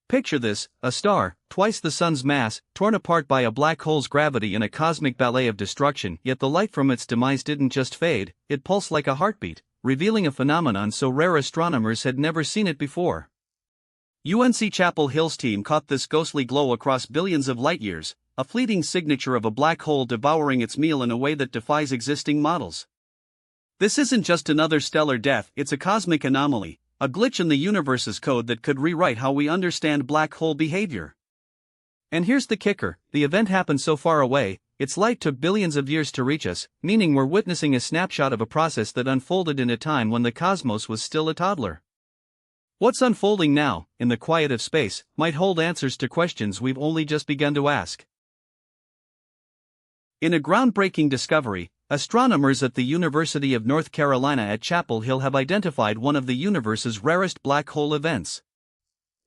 Picture this: a star, twice the sun's mass, torn apart by a black hole's gravity in a cosmic ballet of destruction, yet the light from its demise didn't just fade, it pulsed like a heartbeat, revealing a phenomenon so rare astronomers had never seen it before. UNC-Chapel Hill's team caught this ghostly glow across billions of light-years, a fleeting signature of a black hole devouring its meal in a way that defies existing models. This isn't just another stellar death, it's a cosmic anomaly, a glitch in the universe's code that could rewrite how we understand black hole behavior. And here's the kicker: the event happened so far away, its light took billions of years to reach us, meaning we're witnessing a snapshot of a process that unfolded in a time when the cosmos was still a toddler. What's unfolding now, in the quiet of space, might hold answers to questions we've only just begun to ask. In a groundbreaking discovery, astronomers at the University of North Carolina at Chapel Hill have identified one of the universe's rarest black hole events.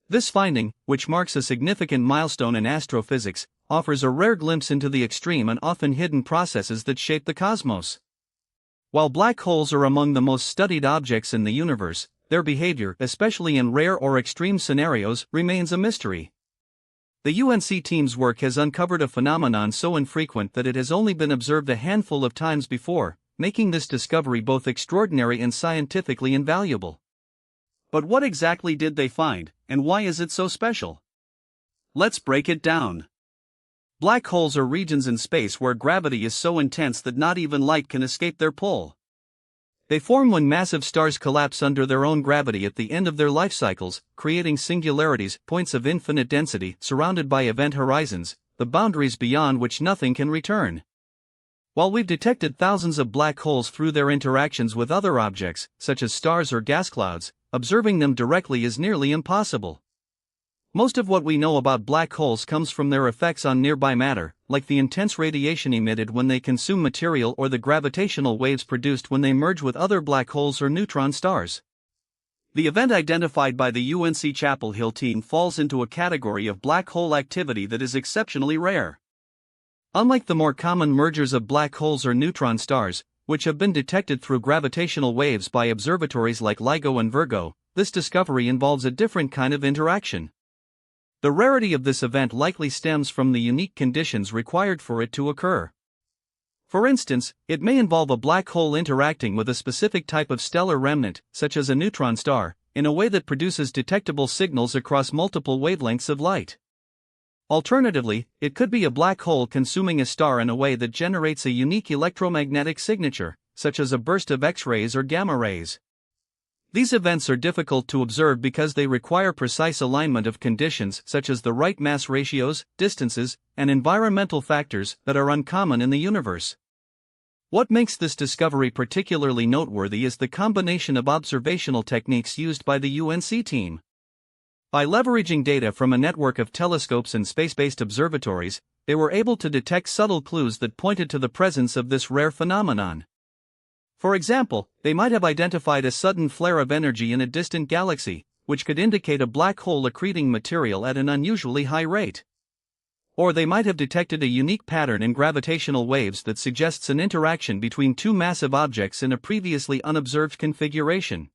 This finding, which marks a significant milestone in astrophysics, offers a rare glimpse into the extreme and often hidden processes that shape the cosmos. While black holes are among the most studied objects in the universe, their behavior, especially in rare or extreme scenarios, remains a mystery. The UNC team's work has uncovered a phenomenon so infrequent that it has only been observed a handful of times before, making this discovery both extraordinary and scientifically invaluable. But what exactly did they find, and why is it so special? Let's break it down. Black holes are regions in space where gravity is so intense that not even light can escape their pull. They form when massive stars collapse under their own gravity at the end of their life cycles, creating singularities, points of infinite density, surrounded by event horizons, the boundaries beyond which nothing can return. While we've detected thousands of black holes through their interactions with other objects, such as stars or gas clouds, observing them directly is nearly impossible. Most of what we know about black holes comes from their effects on nearby matter, like the intense radiation emitted when they consume material or the gravitational waves produced when they merge with other black holes or neutron stars. The event identified by the UNC-Chapel Hill team falls into a category of black hole activity that is exceptionally rare. Unlike the more common mergers of black holes or neutron stars, which have been detected through gravitational waves by observatories like LIGO and Virgo, this discovery involves a different kind of interaction. The rarity of this event likely stems from the unique conditions required for it to occur. For instance, it may involve a black hole interacting with a specific type of stellar remnant, such as a neutron star, in a way that produces detectable signals across multiple wavelengths of light. Alternatively, it could be a black hole consuming a star in a way that generates a unique electromagnetic signature, such as a burst of X-rays or gamma rays. These events are difficult to observe because they require precise alignment of conditions such as the right mass ratios, distances, and environmental factors that are uncommon in the universe. What makes this discovery particularly noteworthy is the combination of observational techniques used by the UNC team. By leveraging data from a network of telescopes and space-based observatories, they were able to detect subtle clues that pointed to the presence of this rare phenomenon. For example, they might have identified a sudden flare of energy in a distant galaxy, which could indicate a black hole accreting material at an unusually high rate. Or they might have detected a unique pattern in gravitational waves that suggests an interaction between two massive objects in a previously unobserved configuration.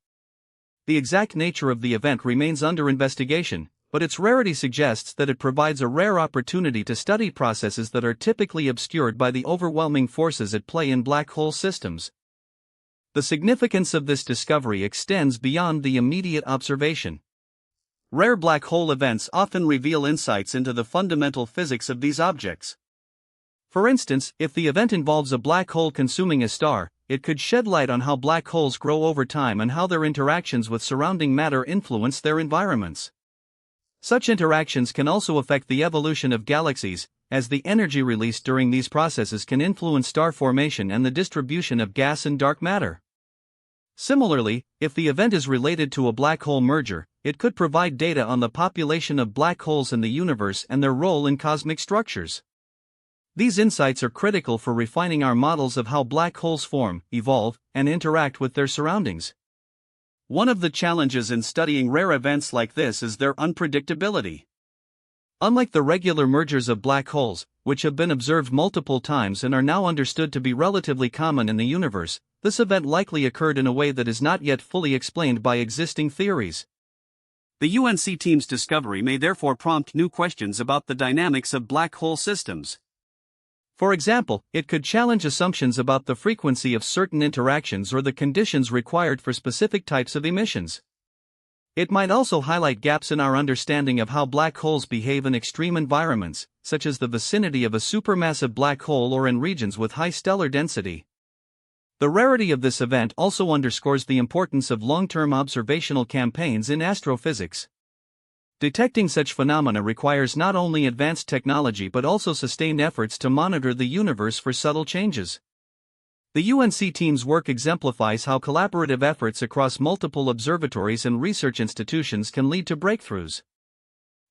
The exact nature of the event remains under investigation, but its rarity suggests that it provides a rare opportunity to study processes that are typically obscured by the overwhelming forces at play in black hole systems. The significance of this discovery extends beyond the immediate observation. Rare black hole events often reveal insights into the fundamental physics of these objects. For instance, if the event involves a black hole consuming a star, it could shed light on how black holes grow over time and how their interactions with surrounding matter influence their environments. Such interactions can also affect the evolution of galaxies, as the energy released during these processes can influence star formation and the distribution of gas and dark matter. Similarly, if the event is related to a black hole merger, it could provide data on the population of black holes in the universe and their role in cosmic structures. These insights are critical for refining our models of how black holes form, evolve, and interact with their surroundings. One of the challenges in studying rare events like this is their unpredictability. Unlike the regular mergers of black holes, which have been observed multiple times and are now understood to be relatively common in the universe, this event likely occurred in a way that is not yet fully explained by existing theories. The UNC team's discovery may therefore prompt new questions about the dynamics of black hole systems. For example, it could challenge assumptions about the frequency of certain interactions or the conditions required for specific types of emissions. It might also highlight gaps in our understanding of how black holes behave in extreme environments, such as the vicinity of a supermassive black hole or in regions with high stellar density. The rarity of this event also underscores the importance of long-term observational campaigns in astrophysics. Detecting such phenomena requires not only advanced technology but also sustained efforts to monitor the universe for subtle changes. The UNC team's work exemplifies how collaborative efforts across multiple observatories and research institutions can lead to breakthroughs.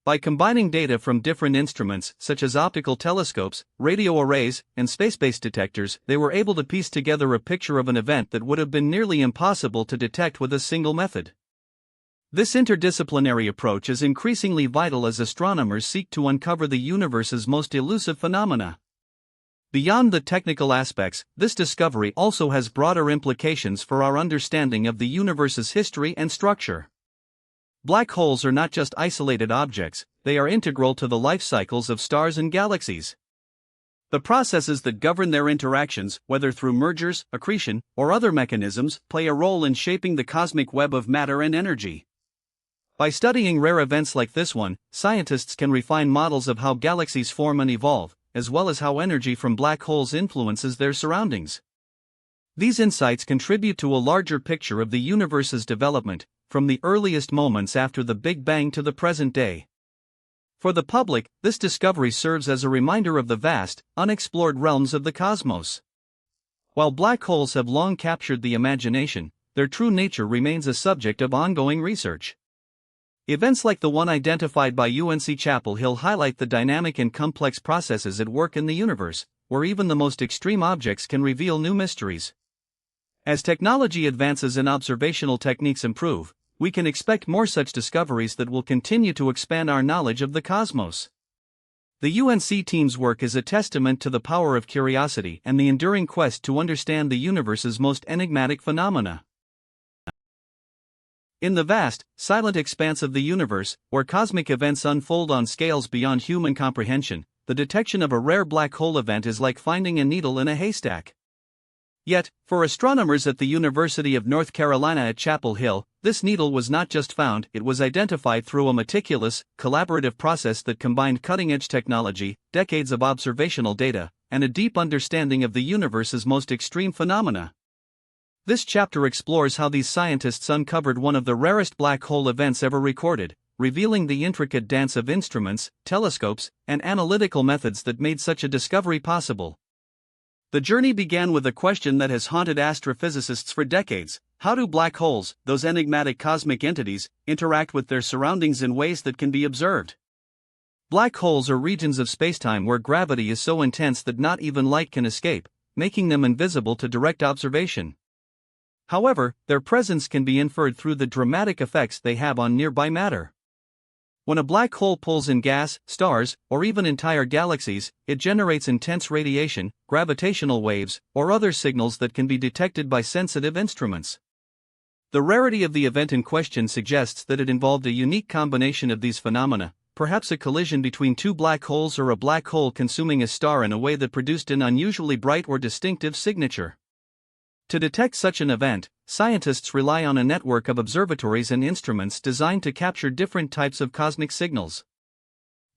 By combining data from different instruments, such as optical telescopes, radio arrays, and space-based detectors, they were able to piece together a picture of an event that would have been nearly impossible to detect with a single method. This interdisciplinary approach is increasingly vital as astronomers seek to uncover the universe's most elusive phenomena. Beyond the technical aspects, this discovery also has broader implications for our understanding of the universe's history and structure. Black holes are not just isolated objects, they are integral to the life cycles of stars and galaxies. The processes that govern their interactions, whether through mergers, accretion, or other mechanisms, play a role in shaping the cosmic web of matter and energy. By studying rare events like this one, scientists can refine models of how galaxies form and evolve, as well as how energy from black holes influences their surroundings. These insights contribute to a larger picture of the universe's development, from the earliest moments after the Big Bang to the present day. For the public, this discovery serves as a reminder of the vast, unexplored realms of the cosmos. While black holes have long captured the imagination, their true nature remains a subject of ongoing research. Events like the one identified by UNC-Chapel Hill highlight the dynamic and complex processes at work in the universe, where even the most extreme objects can reveal new mysteries. As technology advances and observational techniques improve, we can expect more such discoveries that will continue to expand our knowledge of the cosmos. The UNC team's work is a testament to the power of curiosity and the enduring quest to understand the universe's most enigmatic phenomena. In the vast, silent expanse of the universe, where cosmic events unfold on scales beyond human comprehension, the detection of a rare black hole event is like finding a needle in a haystack. Yet, for astronomers at the University of North Carolina at Chapel Hill, this needle was not just found, it was identified through a meticulous, collaborative process that combined cutting-edge technology, decades of observational data, and a deep understanding of the universe's most extreme phenomena. This chapter explores how these scientists uncovered one of the rarest black hole events ever recorded, revealing the intricate dance of instruments, telescopes, and analytical methods that made such a discovery possible. The journey began with a question that has haunted astrophysicists for decades: how do black holes, those enigmatic cosmic entities, interact with their surroundings in ways that can be observed? Black holes are regions of spacetime where gravity is so intense that not even light can escape, making them invisible to direct observation. However, their presence can be inferred through the dramatic effects they have on nearby matter. When a black hole pulls in gas, stars, or even entire galaxies, it generates intense radiation, gravitational waves, or other signals that can be detected by sensitive instruments. The rarity of the event in question suggests that it involved a unique combination of these phenomena, perhaps a collision between two black holes or a black hole consuming a star in a way that produced an unusually bright or distinctive signature. To detect such an event, scientists rely on a network of observatories and instruments designed to capture different types of cosmic signals.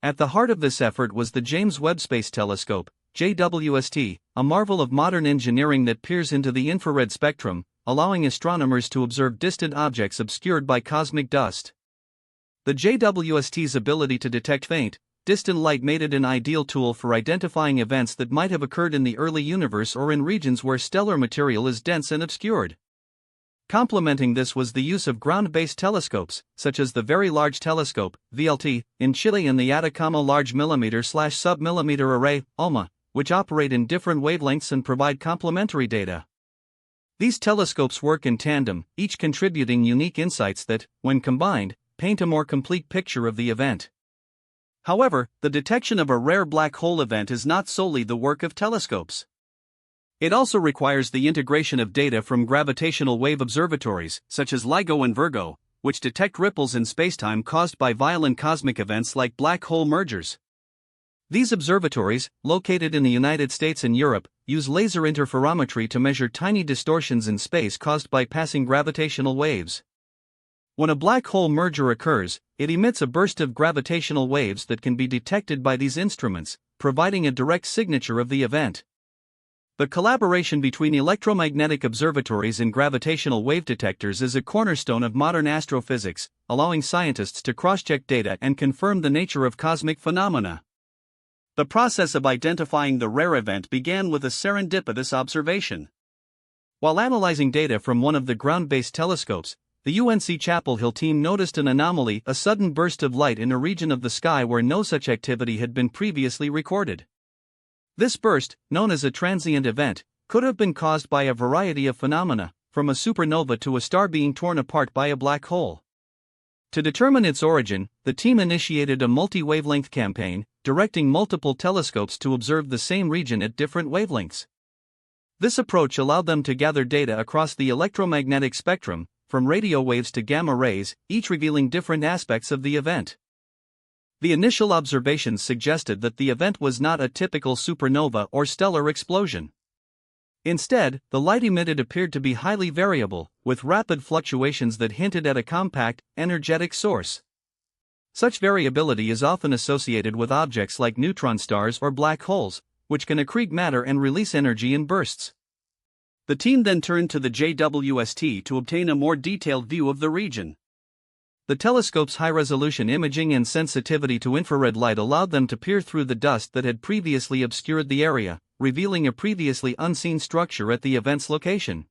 At the heart of this effort was the James Webb Space Telescope, JWST, a marvel of modern engineering that peers into the infrared spectrum, allowing astronomers to observe distant objects obscured by cosmic dust. The JWST's ability to detect faint, distant light made it an ideal tool for identifying events that might have occurred in the early universe or in regions where stellar material is dense and obscured. Complementing this was the use of ground-based telescopes, such as the Very Large Telescope, VLT, in Chile and the Atacama Large Millimeter/Sub-Millimeter Array, ALMA, which operate in different wavelengths and provide complementary data. These telescopes work in tandem, each contributing unique insights that, when combined, paint a more complete picture of the event. However, the detection of a rare black hole event is not solely the work of telescopes. It also requires the integration of data from gravitational wave observatories, such as LIGO and Virgo, which detect ripples in spacetime caused by violent cosmic events like black hole mergers. These observatories, located in the United States and Europe, use laser interferometry to measure tiny distortions in space caused by passing gravitational waves. When a black hole merger occurs, it emits a burst of gravitational waves that can be detected by these instruments, providing a direct signature of the event. The collaboration between electromagnetic observatories and gravitational wave detectors is a cornerstone of modern astrophysics, allowing scientists to cross-check data and confirm the nature of cosmic phenomena. The process of identifying the rare event began with a serendipitous observation. While analyzing data from one of the ground-based telescopes, the UNC-Chapel Hill team noticed an anomaly, a sudden burst of light in a region of the sky where no such activity had been previously recorded. This burst, known as a transient event, could have been caused by a variety of phenomena, from a supernova to a star being torn apart by a black hole. To determine its origin, the team initiated a multi-wavelength campaign, directing multiple telescopes to observe the same region at different wavelengths. This approach allowed them to gather data across the electromagnetic spectrum, from radio waves to gamma rays, each revealing different aspects of the event. The initial observations suggested that the event was not a typical supernova or stellar explosion. Instead, the light emitted appeared to be highly variable, with rapid fluctuations that hinted at a compact, energetic source. Such variability is often associated with objects like neutron stars or black holes, which can accrete matter and release energy in bursts. The team then turned to the JWST to obtain a more detailed view of the region. The telescope's high-resolution imaging and sensitivity to infrared light allowed them to peer through the dust that had previously obscured the area, revealing a previously unseen structure at the event's location.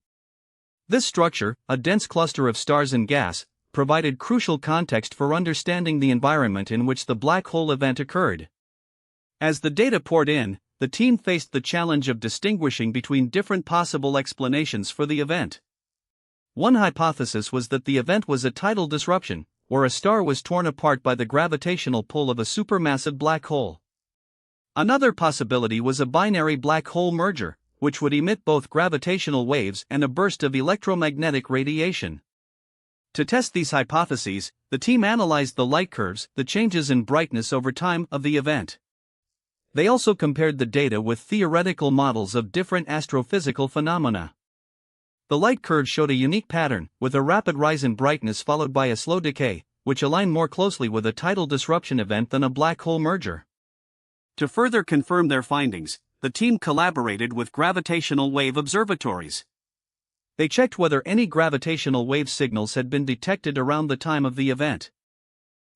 This structure, a dense cluster of stars and gas, provided crucial context for understanding the environment in which the black hole event occurred. As the data poured in, the team faced the challenge of distinguishing between different possible explanations for the event. One hypothesis was that the event was a tidal disruption, where a star was torn apart by the gravitational pull of a supermassive black hole. Another possibility was a binary black hole merger, which would emit both gravitational waves and a burst of electromagnetic radiation. To test these hypotheses, the team analyzed the light curves, the changes in brightness over time of the event. They also compared the data with theoretical models of different astrophysical phenomena. The light curve showed a unique pattern, with a rapid rise in brightness followed by a slow decay, which aligned more closely with a tidal disruption event than a black hole merger. To further confirm their findings, the team collaborated with gravitational wave observatories. They checked whether any gravitational wave signals had been detected around the time of the event.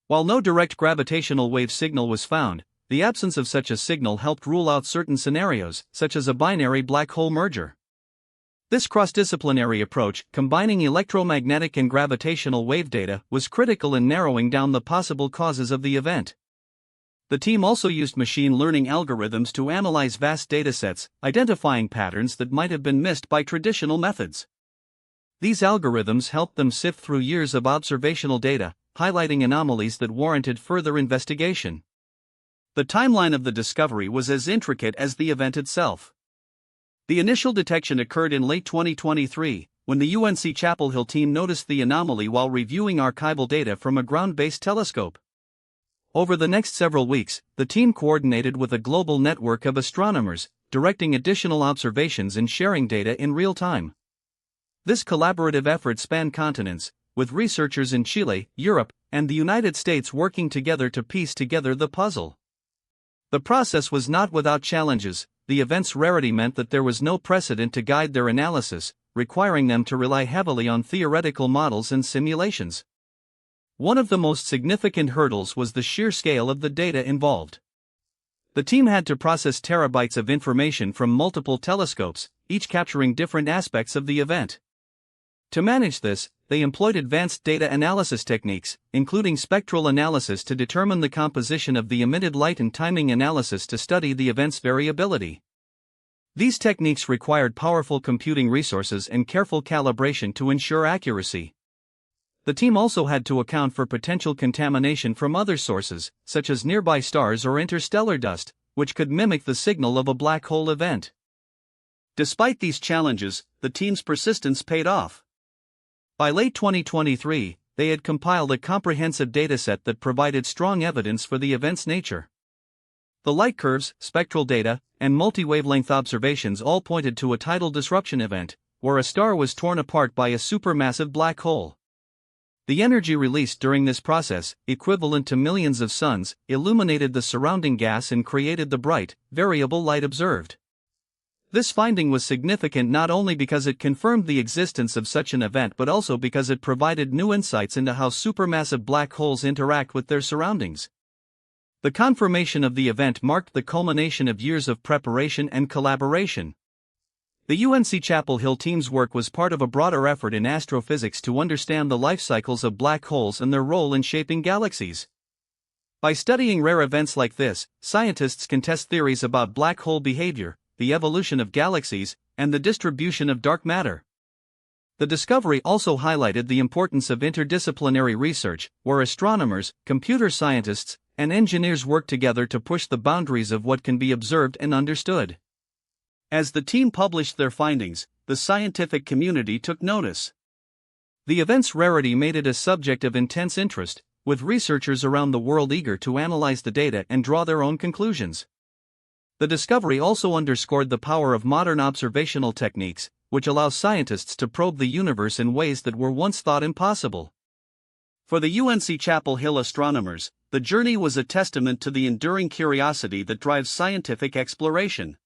While no direct gravitational wave signal was found, the absence of such a signal helped rule out certain scenarios, such as a binary black hole merger. This cross-disciplinary approach, combining electromagnetic and gravitational wave data, was critical in narrowing down the possible causes of the event. The team also used machine learning algorithms to analyze vast datasets, identifying patterns that might have been missed by traditional methods. These algorithms helped them sift through years of observational data, highlighting anomalies that warranted further investigation. The timeline of the discovery was as intricate as the event itself. The initial detection occurred in late 2023, when the UNC-Chapel Hill team noticed the anomaly while reviewing archival data from a ground-based telescope. Over the next several weeks, the team coordinated with a global network of astronomers, directing additional observations and sharing data in real time. This collaborative effort spanned continents, with researchers in Chile, Europe, and the United States working together to piece together the puzzle. The process was not without challenges. The event's rarity meant that there was no precedent to guide their analysis, requiring them to rely heavily on theoretical models and simulations. One of the most significant hurdles was the sheer scale of the data involved. The team had to process terabytes of information from multiple telescopes, each capturing different aspects of the event. To manage this, they employed advanced data analysis techniques, including spectral analysis to determine the composition of the emitted light and timing analysis to study the event's variability. These techniques required powerful computing resources and careful calibration to ensure accuracy. The team also had to account for potential contamination from other sources, such as nearby stars or interstellar dust, which could mimic the signal of a black hole event. Despite these challenges, the team's persistence paid off. By late 2023, they had compiled a comprehensive dataset that provided strong evidence for the event's nature. The light curves, spectral data, and multi-wavelength observations all pointed to a tidal disruption event, where a star was torn apart by a supermassive black hole. The energy released during this process, equivalent to millions of suns, illuminated the surrounding gas and created the bright, variable light observed. This finding was significant not only because it confirmed the existence of such an event but also because it provided new insights into how supermassive black holes interact with their surroundings. The confirmation of the event marked the culmination of years of preparation and collaboration. The UNC-Chapel Hill team's work was part of a broader effort in astrophysics to understand the life cycles of black holes and their role in shaping galaxies. By studying rare events like this, scientists can test theories about black hole behavior, the evolution of galaxies, and the distribution of dark matter. The discovery also highlighted the importance of interdisciplinary research, where astronomers, computer scientists, and engineers work together to push the boundaries of what can be observed and understood. As the team published their findings, the scientific community took notice. The event's rarity made it a subject of intense interest, with researchers around the world eager to analyze the data and draw their own conclusions. The discovery also underscored the power of modern observational techniques, which allow scientists to probe the universe in ways that were once thought impossible. For the UNC-Chapel Hill astronomers, the journey was a testament to the enduring curiosity that drives scientific exploration.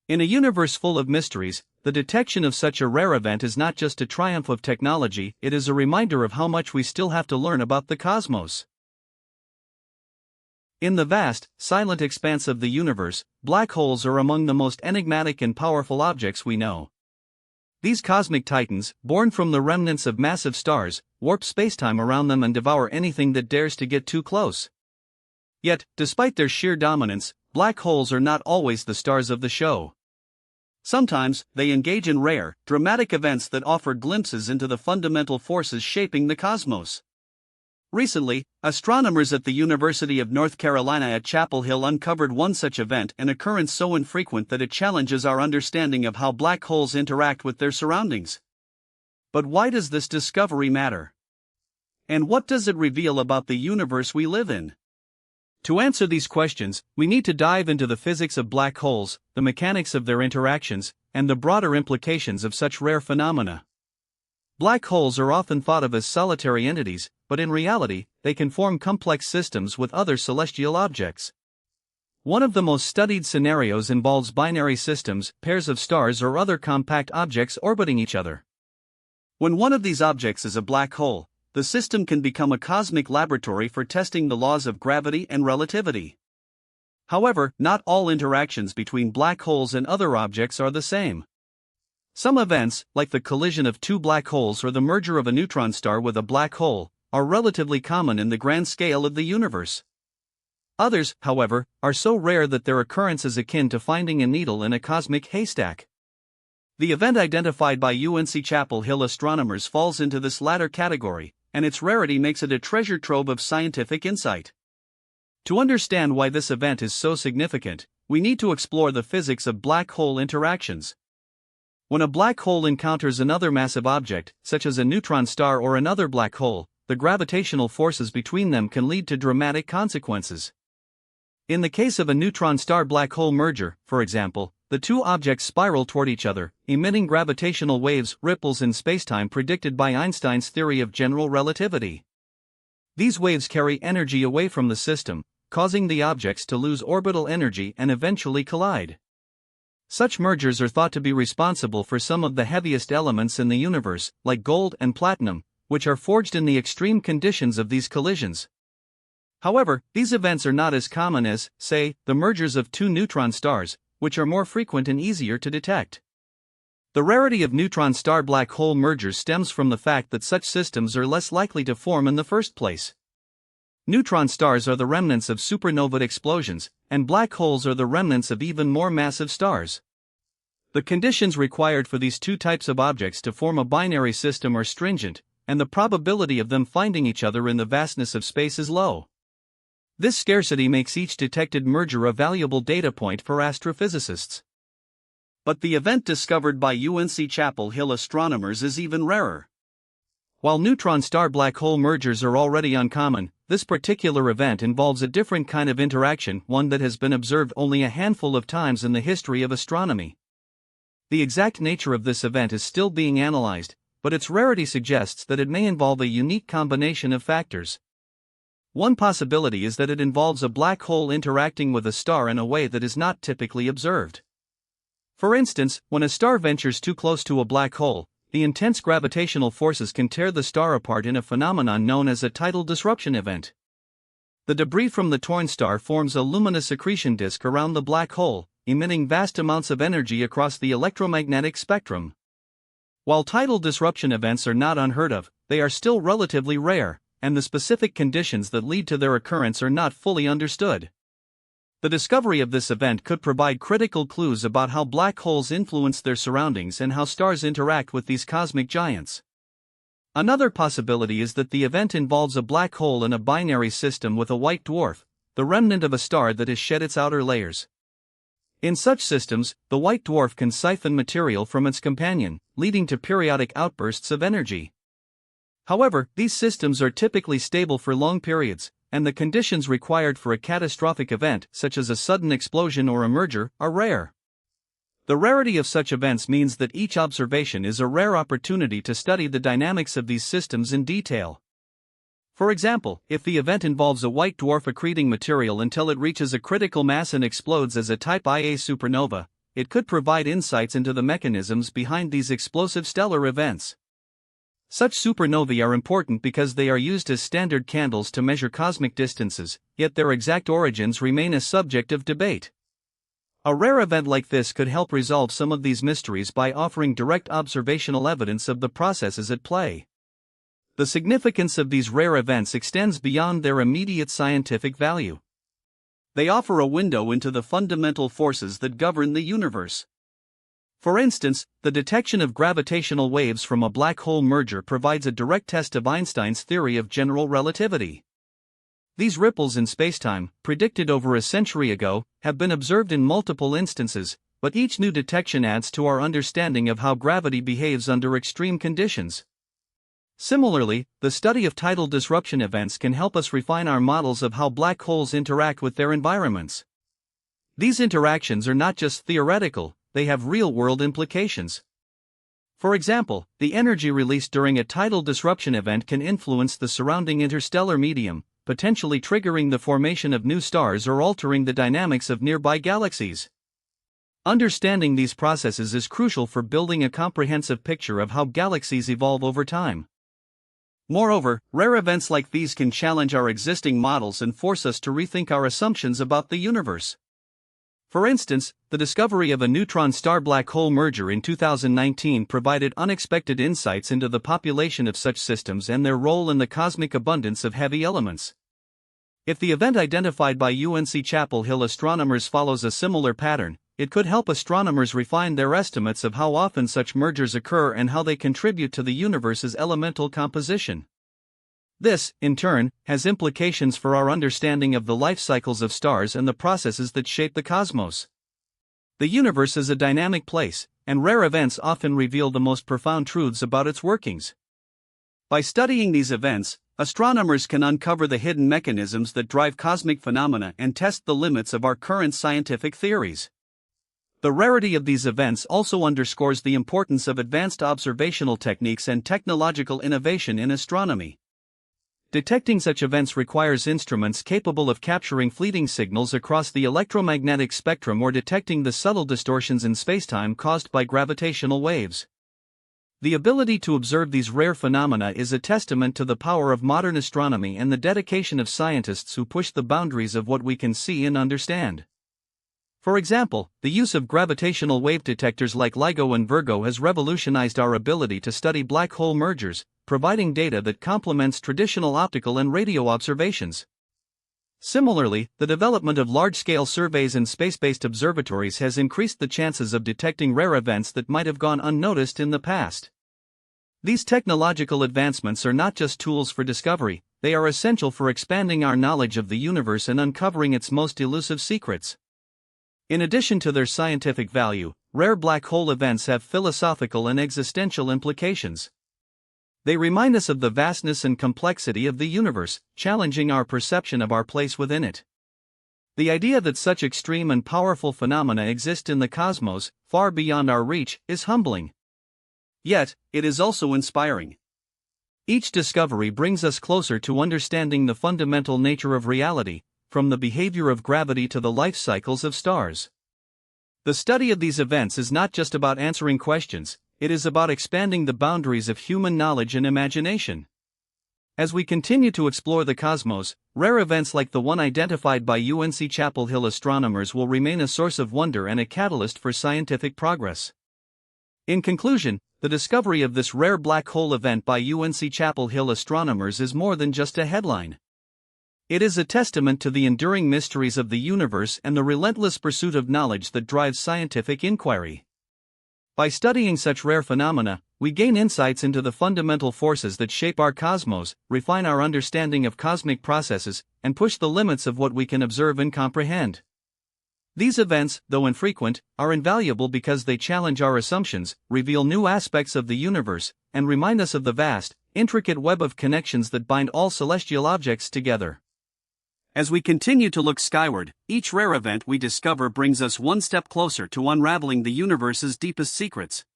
In a universe full of mysteries, the detection of such a rare event is not just a triumph of technology, it is a reminder of how much we still have to learn about the cosmos. In the vast, silent expanse of the universe, black holes are among the most enigmatic and powerful objects we know. These cosmic titans, born from the remnants of massive stars, warp spacetime around them and devour anything that dares to get too close. Yet, despite their sheer dominance, black holes are not always the stars of the show. Sometimes, they engage in rare, dramatic events that offer glimpses into the fundamental forces shaping the cosmos. Recently, astronomers at the University of North Carolina at Chapel Hill uncovered one such event, an occurrence so infrequent that it challenges our understanding of how black holes interact with their surroundings. But why does this discovery matter? And what does it reveal about the universe we live in? To answer these questions, we need to dive into the physics of black holes, the mechanics of their interactions, and the broader implications of such rare phenomena. Black holes are often thought of as solitary entities, but in reality, they can form complex systems with other celestial objects. One of the most studied scenarios involves binary systems, pairs of stars or other compact objects orbiting each other. When one of these objects is a black hole, the system can become a cosmic laboratory for testing the laws of gravity and relativity. However, not all interactions between black holes and other objects are the same. Some events, like the collision of two black holes or the merger of a neutron star with a black hole, are relatively common in the grand scale of the universe. Others, however, are so rare that their occurrence is akin to finding a needle in a cosmic haystack. The event identified by UNC-Chapel Hill astronomers falls into this latter category, and its rarity makes it a treasure trove of scientific insight. To understand why this event is so significant, we need to explore the physics of black hole interactions. When a black hole encounters another massive object, such as a neutron star or another black hole, the gravitational forces between them can lead to dramatic consequences. In the case of a neutron star black hole merger, for example, the two objects spiral toward each other, emitting gravitational waves, ripples in spacetime predicted by Einstein's theory of general relativity. These waves carry energy away from the system, causing the objects to lose orbital energy and eventually collide. Such mergers are thought to be responsible for some of the heaviest elements in the universe, like gold and platinum, which are forged in the extreme conditions of these collisions. However, these events are not as common as, say, the mergers of two neutron stars, which are more frequent and easier to detect. The rarity of neutron star black hole mergers stems from the fact that such systems are less likely to form in the first place. Neutron stars are the remnants of supernova explosions, and black holes are the remnants of even more massive stars. The conditions required for these two types of objects to form a binary system are stringent, and the probability of them finding each other in the vastness of space is low. This scarcity makes each detected merger a valuable data point for astrophysicists. But the event discovered by UNC-Chapel Hill astronomers is even rarer. While neutron-star black hole mergers are already uncommon, this particular event involves a different kind of interaction, one that has been observed only a handful of times in the history of astronomy. The exact nature of this event is still being analyzed, but its rarity suggests that it may involve a unique combination of factors. One possibility is that it involves a black hole interacting with a star in a way that is not typically observed. For instance, when a star ventures too close to a black hole, the intense gravitational forces can tear the star apart in a phenomenon known as a tidal disruption event. The debris from the torn star forms a luminous accretion disk around the black hole, emitting vast amounts of energy across the electromagnetic spectrum. While tidal disruption events are not unheard of, they are still relatively rare, and the specific conditions that lead to their occurrence are not fully understood. The discovery of this event could provide critical clues about how black holes influence their surroundings and how stars interact with these cosmic giants. Another possibility is that the event involves a black hole in a binary system with a white dwarf, the remnant of a star that has shed its outer layers. In such systems, the white dwarf can siphon material from its companion, leading to periodic outbursts of energy. However, these systems are typically stable for long periods, and the conditions required for a catastrophic event, such as a sudden explosion or a merger, are rare. The rarity of such events means that each observation is a rare opportunity to study the dynamics of these systems in detail. For example, if the event involves a white dwarf accreting material until it reaches a critical mass and explodes as a type Ia supernova, it could provide insights into the mechanisms behind these explosive stellar events. Such supernovae are important because they are used as standard candles to measure cosmic distances, yet their exact origins remain a subject of debate. A rare event like this could help resolve some of these mysteries by offering direct observational evidence of the processes at play. The significance of these rare events extends beyond their immediate scientific value. They offer a window into the fundamental forces that govern the universe. For instance, the detection of gravitational waves from a black hole merger provides a direct test of Einstein's theory of general relativity. These ripples in spacetime, predicted over a century ago, have been observed in multiple instances, but each new detection adds to our understanding of how gravity behaves under extreme conditions. Similarly, the study of tidal disruption events can help us refine our models of how black holes interact with their environments. These interactions are not just theoretical, they have real-world implications. For example, the energy released during a tidal disruption event can influence the surrounding interstellar medium, potentially triggering the formation of new stars or altering the dynamics of nearby galaxies. Understanding these processes is crucial for building a comprehensive picture of how galaxies evolve over time. Moreover, rare events like these can challenge our existing models and force us to rethink our assumptions about the universe. For instance, the discovery of a neutron-star black hole merger in 2019 provided unexpected insights into the population of such systems and their role in the cosmic abundance of heavy elements. If the event identified by UNC-Chapel Hill astronomers follows a similar pattern, it could help astronomers refine their estimates of how often such mergers occur and how they contribute to the universe's elemental composition. This, in turn, has implications for our understanding of the life cycles of stars and the processes that shape the cosmos. The universe is a dynamic place, and rare events often reveal the most profound truths about its workings. By studying these events, astronomers can uncover the hidden mechanisms that drive cosmic phenomena and test the limits of our current scientific theories. The rarity of these events also underscores the importance of advanced observational techniques and technological innovation in astronomy. Detecting such events requires instruments capable of capturing fleeting signals across the electromagnetic spectrum or detecting the subtle distortions in spacetime caused by gravitational waves. The ability to observe these rare phenomena is a testament to the power of modern astronomy and the dedication of scientists who push the boundaries of what we can see and understand. For example, the use of gravitational wave detectors like LIGO and Virgo has revolutionized our ability to study black hole mergers, providing data that complements traditional optical and radio observations. Similarly, the development of large-scale surveys and space-based observatories has increased the chances of detecting rare events that might have gone unnoticed in the past. These technological advancements are not just tools for discovery, they are essential for expanding our knowledge of the universe and uncovering its most elusive secrets. In addition to their scientific value, rare black hole events have philosophical and existential implications. They remind us of the vastness and complexity of the universe, challenging our perception of our place within it. The idea that such extreme and powerful phenomena exist in the cosmos, far beyond our reach, is humbling. Yet, it is also inspiring. Each discovery brings us closer to understanding the fundamental nature of reality, from the behavior of gravity to the life cycles of stars. The study of these events is not just about answering questions, it is about expanding the boundaries of human knowledge and imagination. As we continue to explore the cosmos, rare events like the one identified by UNC-Chapel Hill astronomers will remain a source of wonder and a catalyst for scientific progress. In conclusion, the discovery of this rare black hole event by UNC-Chapel Hill astronomers is more than just a headline. It is a testament to the enduring mysteries of the universe and the relentless pursuit of knowledge that drives scientific inquiry. By studying such rare phenomena, we gain insights into the fundamental forces that shape our cosmos, refine our understanding of cosmic processes, and push the limits of what we can observe and comprehend. These events, though infrequent, are invaluable because they challenge our assumptions, reveal new aspects of the universe, and remind us of the vast, intricate web of connections that bind all celestial objects together. As we continue to look skyward, each rare event we discover brings us one step closer to unraveling the universe's deepest secrets.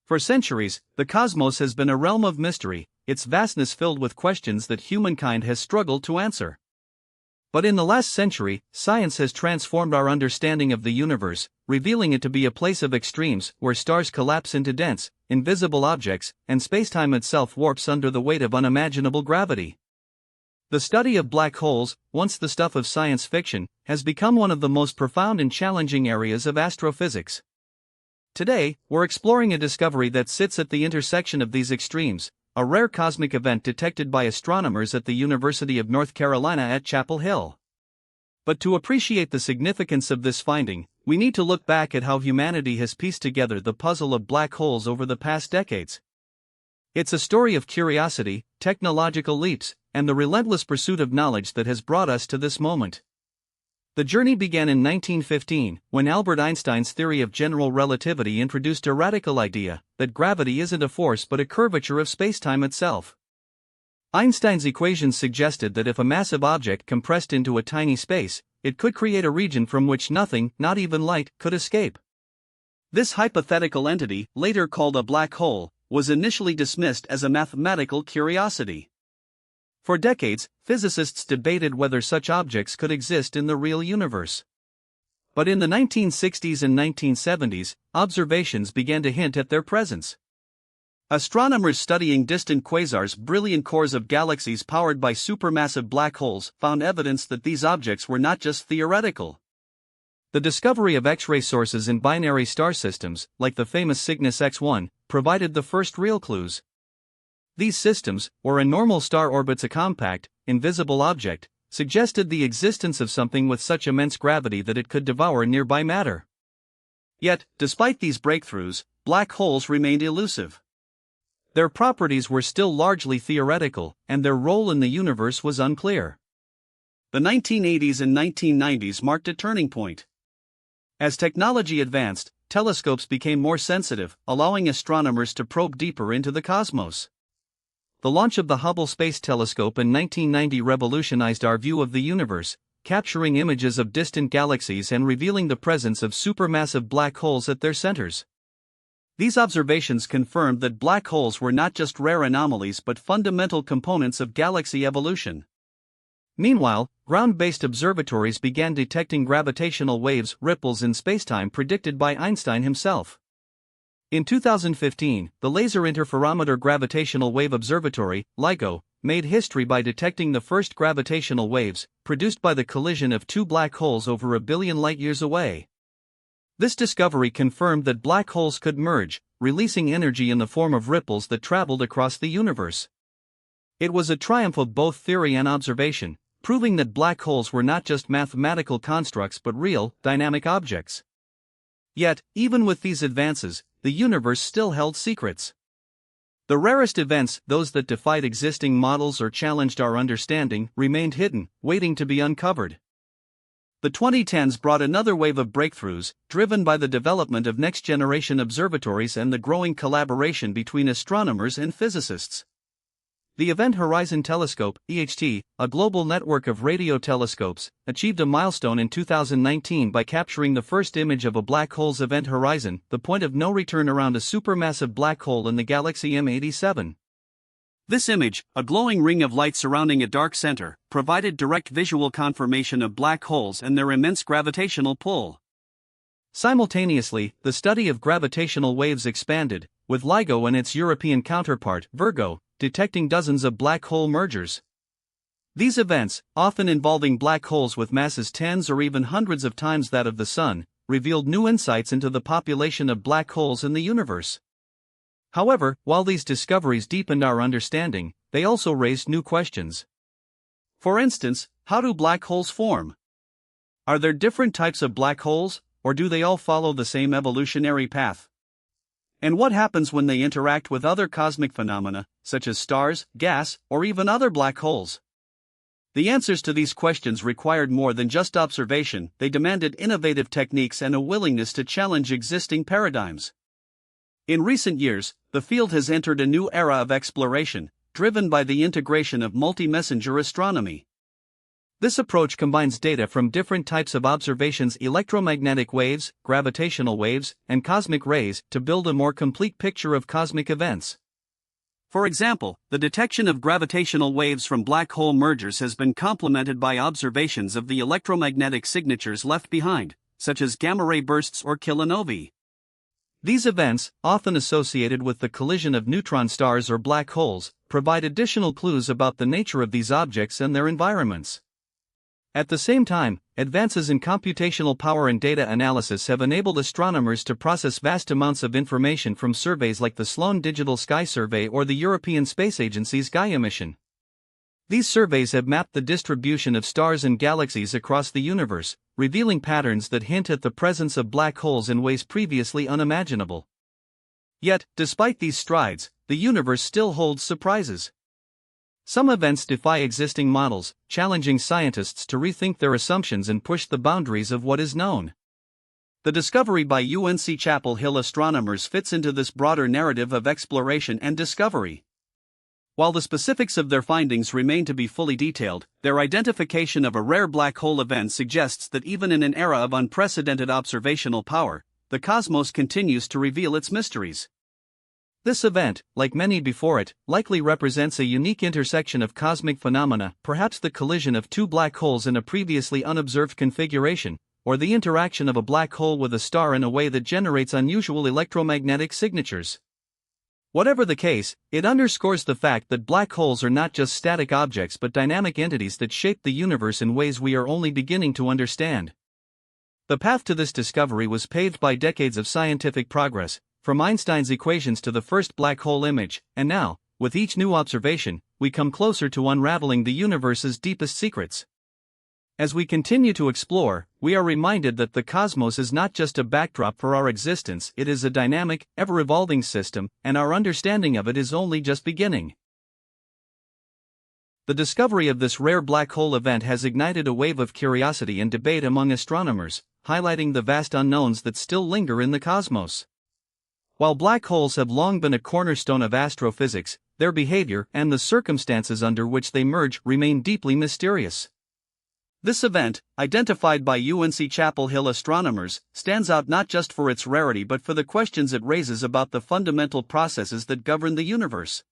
For centuries, the cosmos has been a realm of mystery, its vastness filled with questions that humankind has struggled to answer. But in the last century, science has transformed our understanding of the universe, revealing it to be a place of extremes where stars collapse into dense, invisible objects, and spacetime itself warps under the weight of unimaginable gravity. The study of black holes, once the stuff of science fiction, has become one of the most profound and challenging areas of astrophysics. Today, we're exploring a discovery that sits at the intersection of these extremes, a rare cosmic event detected by astronomers at the University of North Carolina at Chapel Hill. But to appreciate the significance of this finding, we need to look back at how humanity has pieced together the puzzle of black holes over the past decades. It's a story of curiosity, technological leaps, and the relentless pursuit of knowledge that has brought us to this moment. The journey began in 1915, when Albert Einstein's theory of general relativity introduced a radical idea that gravity isn't a force but a curvature of spacetime itself. Einstein's equations suggested that if a massive object compressed into a tiny space, it could create a region from which nothing, not even light, could escape. This hypothetical entity, later called a black hole, was initially dismissed as a mathematical curiosity. For decades, physicists debated whether such objects could exist in the real universe. But in the 1960s and 1970s, observations began to hint at their presence. Astronomers studying distant quasars, brilliant cores of galaxies powered by supermassive black holes, found evidence that these objects were not just theoretical. The discovery of X-ray sources in binary star systems, like the famous Cygnus X1, provided the first real clues. These systems, where a normal star orbits a compact, invisible object, suggested the existence of something with such immense gravity that it could devour nearby matter. Yet, despite these breakthroughs, black holes remained elusive. Their properties were still largely theoretical, and their role in the universe was unclear. The 1980s and 1990s marked a turning point. As technology advanced, telescopes became more sensitive, allowing astronomers to probe deeper into the cosmos. The launch of the Hubble Space Telescope in 1990 revolutionized our view of the universe, capturing images of distant galaxies and revealing the presence of supermassive black holes at their centers. These observations confirmed that black holes were not just rare anomalies but fundamental components of galaxy evolution. Meanwhile, ground-based observatories began detecting gravitational waves, ripples in spacetime predicted by Einstein himself. In 2015, the Laser Interferometer Gravitational Wave Observatory, LIGO, made history by detecting the first gravitational waves, produced by the collision of two black holes over 1 billion light-years away. This discovery confirmed that black holes could merge, releasing energy in the form of ripples that traveled across the universe. It was a triumph of both theory and observation, proving that black holes were not just mathematical constructs but real, dynamic objects. Yet, even with these advances, the universe still held secrets. The rarest events, those that defied existing models or challenged our understanding, remained hidden, waiting to be uncovered. The 2010s brought another wave of breakthroughs, driven by the development of next-generation observatories and the growing collaboration between astronomers and physicists. The Event Horizon Telescope, EHT, a global network of radio telescopes, achieved a milestone in 2019 by capturing the first image of a black hole's event horizon, the point of no return around a supermassive black hole in the galaxy M87. This image, a glowing ring of light surrounding a dark center, provided direct visual confirmation of black holes and their immense gravitational pull. Simultaneously, the study of gravitational waves expanded, with LIGO and its European counterpart, Virgo, detecting dozens of black hole mergers. These events, often involving black holes with masses tens or even hundreds of times that of the Sun, revealed new insights into the population of black holes in the universe. However, while these discoveries deepened our understanding, they also raised new questions. For instance, how do black holes form? Are there different types of black holes, or do they all follow the same evolutionary path? And what happens when they interact with other cosmic phenomena, such as stars, gas, or even other black holes? The answers to these questions required more than just observation, they demanded innovative techniques and a willingness to challenge existing paradigms. In recent years, the field has entered a new era of exploration, driven by the integration of multi-messenger astronomy. This approach combines data from different types of observations: electromagnetic waves, gravitational waves, and cosmic rays, to build a more complete picture of cosmic events. For example, the detection of gravitational waves from black hole mergers has been complemented by observations of the electromagnetic signatures left behind, such as gamma-ray bursts or kilonovae. These events, often associated with the collision of neutron stars or black holes, provide additional clues about the nature of these objects and their environments. At the same time, advances in computational power and data analysis have enabled astronomers to process vast amounts of information from surveys like the Sloan Digital Sky Survey or the European Space Agency's Gaia mission. These surveys have mapped the distribution of stars and galaxies across the universe, revealing patterns that hint at the presence of black holes in ways previously unimaginable. Yet, despite these strides, the universe still holds surprises. Some events defy existing models, challenging scientists to rethink their assumptions and push the boundaries of what is known. The discovery by UNC-Chapel Hill astronomers fits into this broader narrative of exploration and discovery. While the specifics of their findings remain to be fully detailed, their identification of a rare black hole event suggests that even in an era of unprecedented observational power, the cosmos continues to reveal its mysteries. This event, like many before it, likely represents a unique intersection of cosmic phenomena, perhaps the collision of two black holes in a previously unobserved configuration, or the interaction of a black hole with a star in a way that generates unusual electromagnetic signatures. Whatever the case, it underscores the fact that black holes are not just static objects but dynamic entities that shape the universe in ways we are only beginning to understand. The path to this discovery was paved by decades of scientific progress, from Einstein's equations to the first black hole image, and now, with each new observation, we come closer to unraveling the universe's deepest secrets. As we continue to explore, we are reminded that the cosmos is not just a backdrop for our existence, it is a dynamic, ever-evolving system, and our understanding of it is only just beginning. The discovery of this rare black hole event has ignited a wave of curiosity and debate among astronomers, highlighting the vast unknowns that still linger in the cosmos. While black holes have long been a cornerstone of astrophysics, their behavior and the circumstances under which they merge remain deeply mysterious. This event, identified by UNC-Chapel Hill astronomers, stands out not just for its rarity but for the questions it raises about the fundamental processes that govern the universe.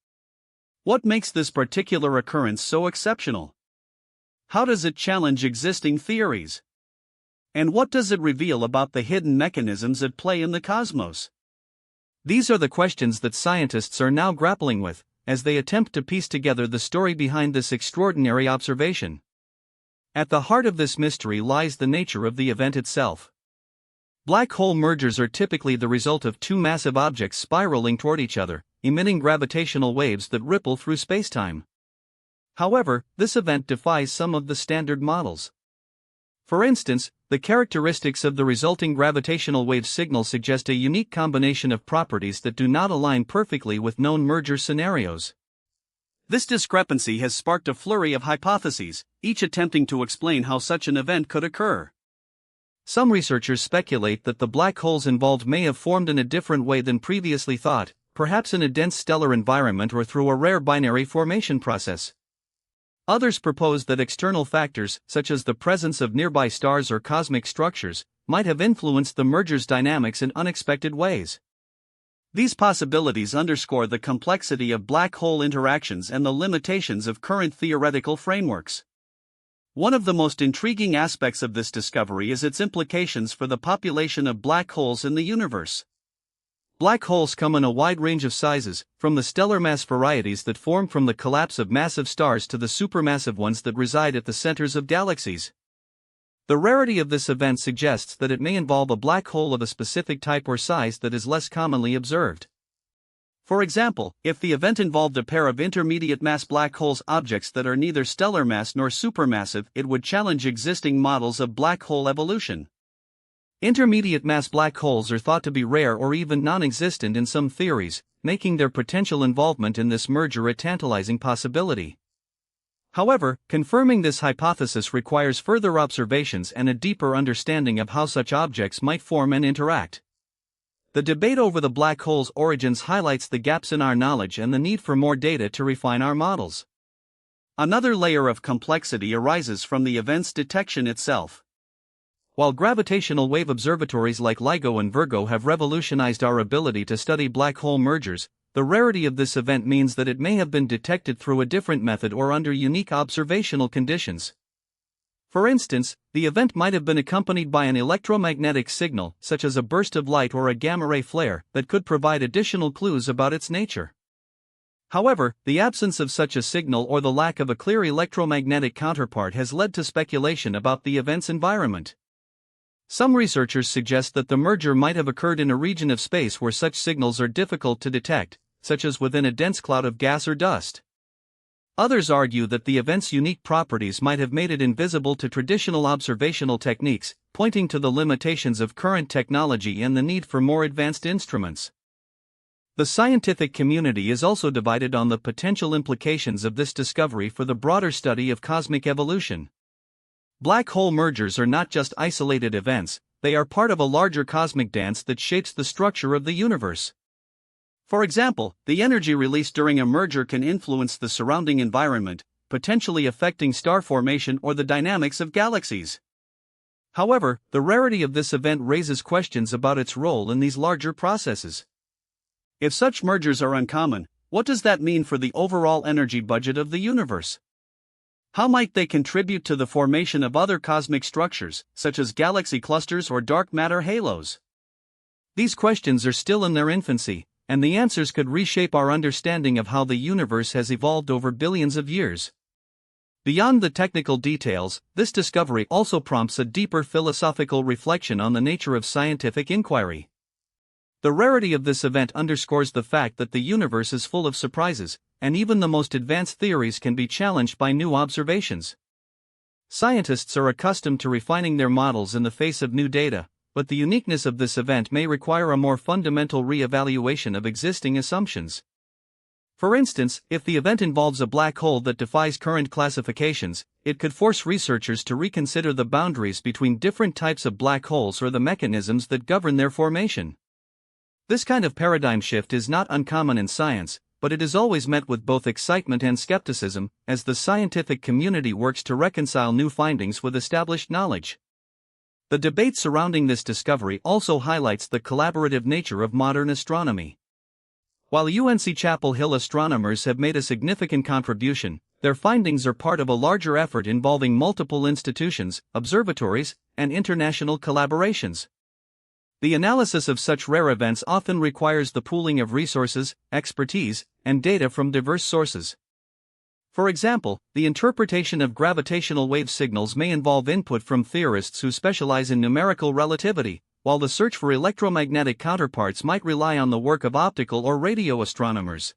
What makes this particular occurrence so exceptional? How does it challenge existing theories? And what does it reveal about the hidden mechanisms at play in the cosmos? These are the questions that scientists are now grappling with, as they attempt to piece together the story behind this extraordinary observation. At the heart of this mystery lies the nature of the event itself. Black hole mergers are typically the result of two massive objects spiraling toward each other, emitting gravitational waves that ripple through spacetime. However, this event defies some of the standard models. For instance, the characteristics of the resulting gravitational wave signal suggest a unique combination of properties that do not align perfectly with known merger scenarios. This discrepancy has sparked a flurry of hypotheses, each attempting to explain how such an event could occur. Some researchers speculate that the black holes involved may have formed in a different way than previously thought, perhaps in a dense stellar environment or through a rare binary formation process. Others propose that external factors, such as the presence of nearby stars or cosmic structures, might have influenced the merger's dynamics in unexpected ways. These possibilities underscore the complexity of black hole interactions and the limitations of current theoretical frameworks. One of the most intriguing aspects of this discovery is its implications for the population of black holes in the universe. Black holes come in a wide range of sizes, from the stellar mass varieties that form from the collapse of massive stars to the supermassive ones that reside at the centers of galaxies. The rarity of this event suggests that it may involve a black hole of a specific type or size that is less commonly observed. For example, if the event involved a pair of intermediate mass black holes objects that are neither stellar mass nor supermassive, it would challenge existing models of black hole evolution. Intermediate mass black holes are thought to be rare or even non-existent in some theories, making their potential involvement in this merger a tantalizing possibility. However, confirming this hypothesis requires further observations and a deeper understanding of how such objects might form and interact. The debate over the black hole's origins highlights the gaps in our knowledge and the need for more data to refine our models. Another layer of complexity arises from the event's detection itself. While gravitational wave observatories like LIGO and Virgo have revolutionized our ability to study black hole mergers, the rarity of this event means that it may have been detected through a different method or under unique observational conditions. For instance, the event might have been accompanied by an electromagnetic signal, such as a burst of light or a gamma-ray flare, that could provide additional clues about its nature. However, the absence of such a signal or the lack of a clear electromagnetic counterpart has led to speculation about the event's environment. Some researchers suggest that the merger might have occurred in a region of space where such signals are difficult to detect, such as within a dense cloud of gas or dust. Others argue that the event's unique properties might have made it invisible to traditional observational techniques, pointing to the limitations of current technology and the need for more advanced instruments. The scientific community is also divided on the potential implications of this discovery for the broader study of cosmic evolution. Black hole mergers are not just isolated events, they are part of a larger cosmic dance that shapes the structure of the universe. For example, the energy released during a merger can influence the surrounding environment, potentially affecting star formation or the dynamics of galaxies. However, the rarity of this event raises questions about its role in these larger processes. If such mergers are uncommon, what does that mean for the overall energy budget of the universe? How might they contribute to the formation of other cosmic structures, such as galaxy clusters or dark matter halos? These questions are still in their infancy, and the answers could reshape our understanding of how the universe has evolved over billions of years. Beyond the technical details, this discovery also prompts a deeper philosophical reflection on the nature of scientific inquiry. The rarity of this event underscores the fact that the universe is full of surprises, and even the most advanced theories can be challenged by new observations. Scientists are accustomed to refining their models in the face of new data, but the uniqueness of this event may require a more fundamental re-evaluation of existing assumptions. For instance, if the event involves a black hole that defies current classifications, it could force researchers to reconsider the boundaries between different types of black holes or the mechanisms that govern their formation. This kind of paradigm shift is not uncommon in science, but it is always met with both excitement and skepticism, as the scientific community works to reconcile new findings with established knowledge. The debate surrounding this discovery also highlights the collaborative nature of modern astronomy. While UNC-Chapel Hill astronomers have made a significant contribution, their findings are part of a larger effort involving multiple institutions, observatories, and international collaborations. The analysis of such rare events often requires the pooling of resources, expertise, and data from diverse sources. For example, the interpretation of gravitational wave signals may involve input from theorists who specialize in numerical relativity, while the search for electromagnetic counterparts might rely on the work of optical or radio astronomers.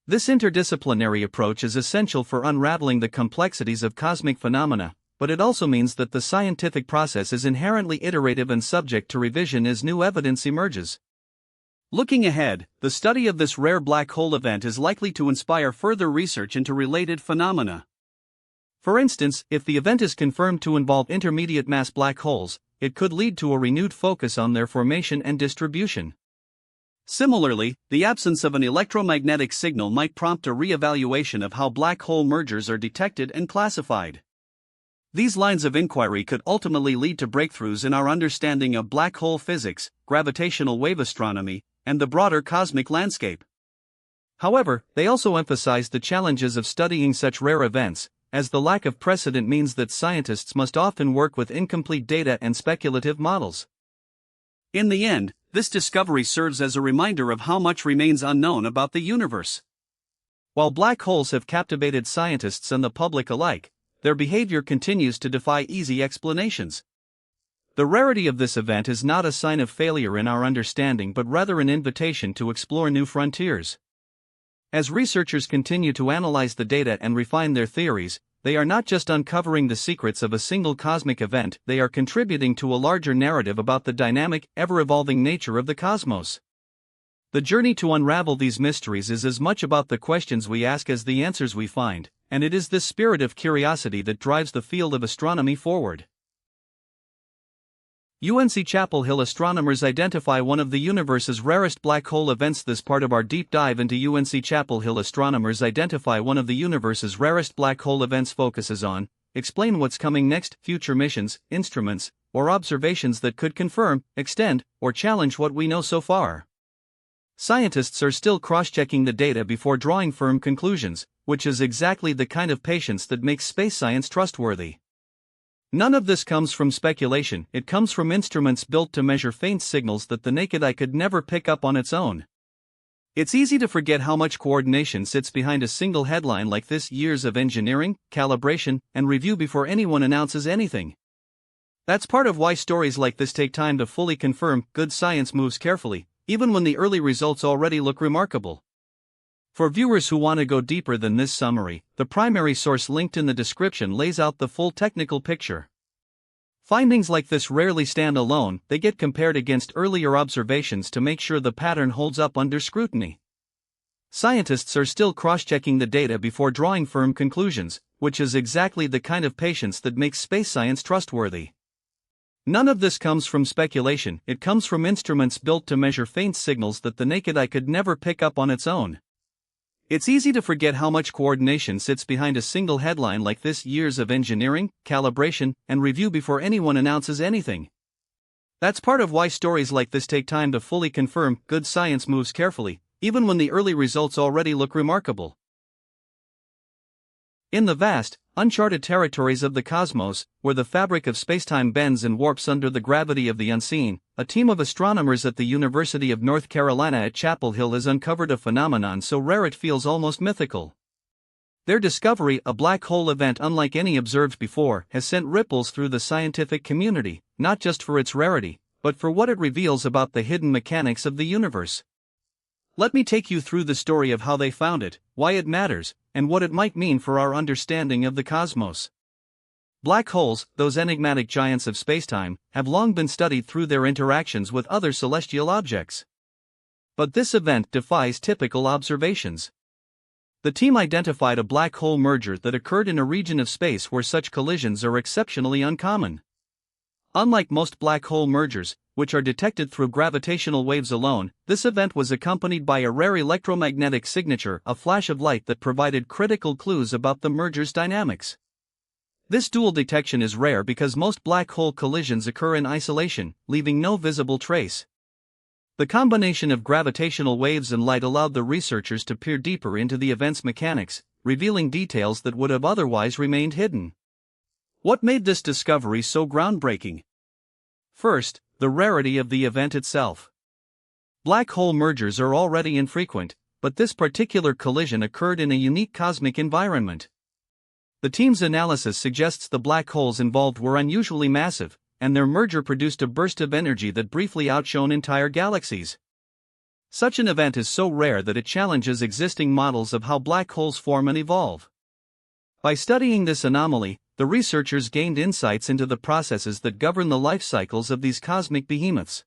This interdisciplinary approach is essential for unraveling the complexities of cosmic phenomena, but it also means that the scientific process is inherently iterative and subject to revision as new evidence emerges. Looking ahead, the study of this rare black hole event is likely to inspire further research into related phenomena. For instance, if the event is confirmed to involve intermediate mass black holes, it could lead to a renewed focus on their formation and distribution. Similarly, the absence of an electromagnetic signal might prompt a re-evaluation of how black hole mergers are detected and classified. These lines of inquiry could ultimately lead to breakthroughs in our understanding of black hole physics, gravitational wave astronomy, and the broader cosmic landscape. However, they also emphasize the challenges of studying such rare events, as the lack of precedent means that scientists must often work with incomplete data and speculative models. In the end, this discovery serves as a reminder of how much remains unknown about the universe. While black holes have captivated scientists and the public alike, their behavior continues to defy easy explanations. The rarity of this event is not a sign of failure in our understanding but rather an invitation to explore new frontiers. As researchers continue to analyze the data and refine their theories, they are not just uncovering the secrets of a single cosmic event, they are contributing to a larger narrative about the dynamic, ever-evolving nature of the cosmos. The journey to unravel these mysteries is as much about the questions we ask as the answers we find, and it is this spirit of curiosity that drives the field of astronomy forward. UNC-Chapel Hill astronomers identify one of the universe's rarest black hole events. This part of our deep dive into UNC-Chapel Hill astronomers identify one of the universe's rarest black hole events focuses on, explain what's coming next, future missions, instruments, or observations that could confirm, extend, or challenge what we know so far. Scientists are still cross-checking the data before drawing firm conclusions, which is exactly the kind of patience that makes space science trustworthy. None of this comes from speculation, it comes from instruments built to measure faint signals that the naked eye could never pick up on its own. It's easy to forget how much coordination sits behind a single headline like this: years of engineering, calibration, and review before anyone announces anything. That's part of why stories like this take time to fully confirm. Good science moves carefully, even when the early results already look remarkable. For viewers who want to go deeper than this summary, the primary source linked in the description lays out the full technical picture. Findings like this rarely stand alone, they get compared against earlier observations to make sure the pattern holds up under scrutiny. Scientists are still cross-checking the data before drawing firm conclusions, which is exactly the kind of patience that makes space science trustworthy. None of this comes from speculation, it comes from instruments built to measure faint signals that the naked eye could never pick up on its own. It's easy to forget how much coordination sits behind a single headline like this: years of engineering, calibration, and review before anyone announces anything. That's part of why stories like this take time to fully confirm. Good science moves carefully, even when the early results already look remarkable. In the vast, uncharted territories of the cosmos, where the fabric of spacetime bends and warps under the gravity of the unseen, a team of astronomers at the University of North Carolina at Chapel Hill has uncovered a phenomenon so rare it feels almost mythical. Their discovery, a black hole event unlike any observed before, has sent ripples through the scientific community, not just for its rarity, but for what it reveals about the hidden mechanics of the universe. Let me take you through the story of how they found it, why it matters, and what it might mean for our understanding of the cosmos. Black holes, those enigmatic giants of spacetime, have long been studied through their interactions with other celestial objects. But this event defies typical observations. The team identified a black hole merger that occurred in a region of space where such collisions are exceptionally uncommon. Unlike most black hole mergers, which are detected through gravitational waves alone, this event was accompanied by a rare electromagnetic signature, a flash of light that provided critical clues about the merger's dynamics. This dual detection is rare because most black hole collisions occur in isolation, leaving no visible trace. The combination of gravitational waves and light allowed the researchers to peer deeper into the event's mechanics, revealing details that would have otherwise remained hidden. What made this discovery so groundbreaking? First, the rarity of the event itself. Black hole mergers are already infrequent, but this particular collision occurred in a unique cosmic environment. The team's analysis suggests the black holes involved were unusually massive, and their merger produced a burst of energy that briefly outshone entire galaxies. Such an event is so rare that it challenges existing models of how black holes form and evolve. By studying this anomaly, the researchers gained insights into the processes that govern the life cycles of these cosmic behemoths.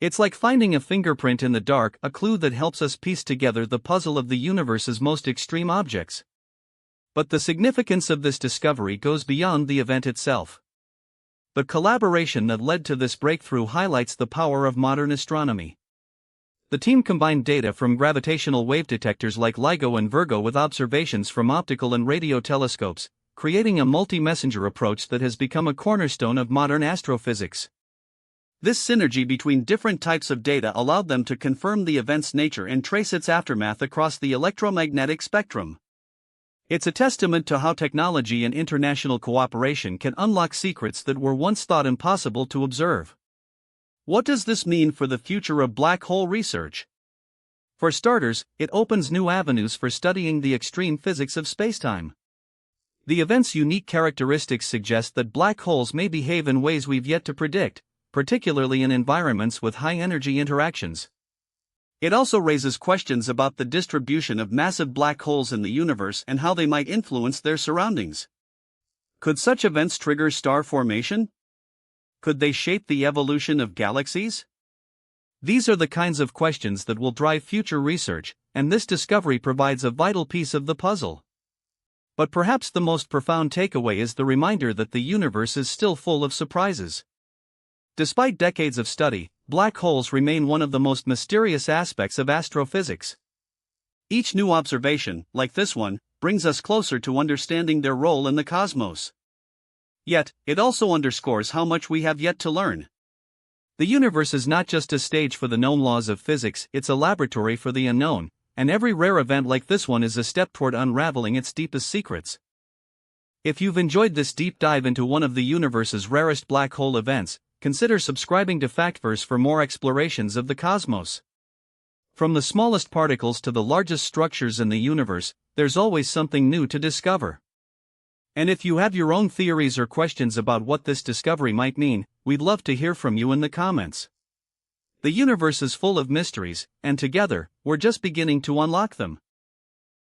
It's like finding a fingerprint in the dark, a clue that helps us piece together the puzzle of the universe's most extreme objects. But the significance of this discovery goes beyond the event itself. The collaboration that led to this breakthrough highlights the power of modern astronomy. The team combined data from gravitational wave detectors like LIGO and Virgo with observations from optical and radio telescopes, creating a multi-messenger approach that has become a cornerstone of modern astrophysics. This synergy between different types of data allowed them to confirm the event's nature and trace its aftermath across the electromagnetic spectrum. It's a testament to how technology and international cooperation can unlock secrets that were once thought impossible to observe. What does this mean for the future of black hole research? For starters, it opens new avenues for studying the extreme physics of spacetime. The event's unique characteristics suggest that black holes may behave in ways we've yet to predict, particularly in environments with high-energy interactions. It also raises questions about the distribution of massive black holes in the universe and how they might influence their surroundings. Could such events trigger star formation? Could they shape the evolution of galaxies? These are the kinds of questions that will drive future research, and this discovery provides a vital piece of the puzzle. But perhaps the most profound takeaway is the reminder that the universe is still full of surprises. Despite decades of study, black holes remain one of the most mysterious aspects of astrophysics. Each new observation, like this one, brings us closer to understanding their role in the cosmos. Yet, it also underscores how much we have yet to learn. The universe is not just a stage for the known laws of physics, it's a laboratory for the unknown, and every rare event like this one is a step toward unraveling its deepest secrets. If you've enjoyed this deep dive into one of the universe's rarest black hole events, consider subscribing to FactVerse for more explorations of the cosmos. From the smallest particles to the largest structures in the universe, there's always something new to discover. And if you have your own theories or questions about what this discovery might mean, we'd love to hear from you in the comments. The universe is full of mysteries, and together, we're just beginning to unlock them.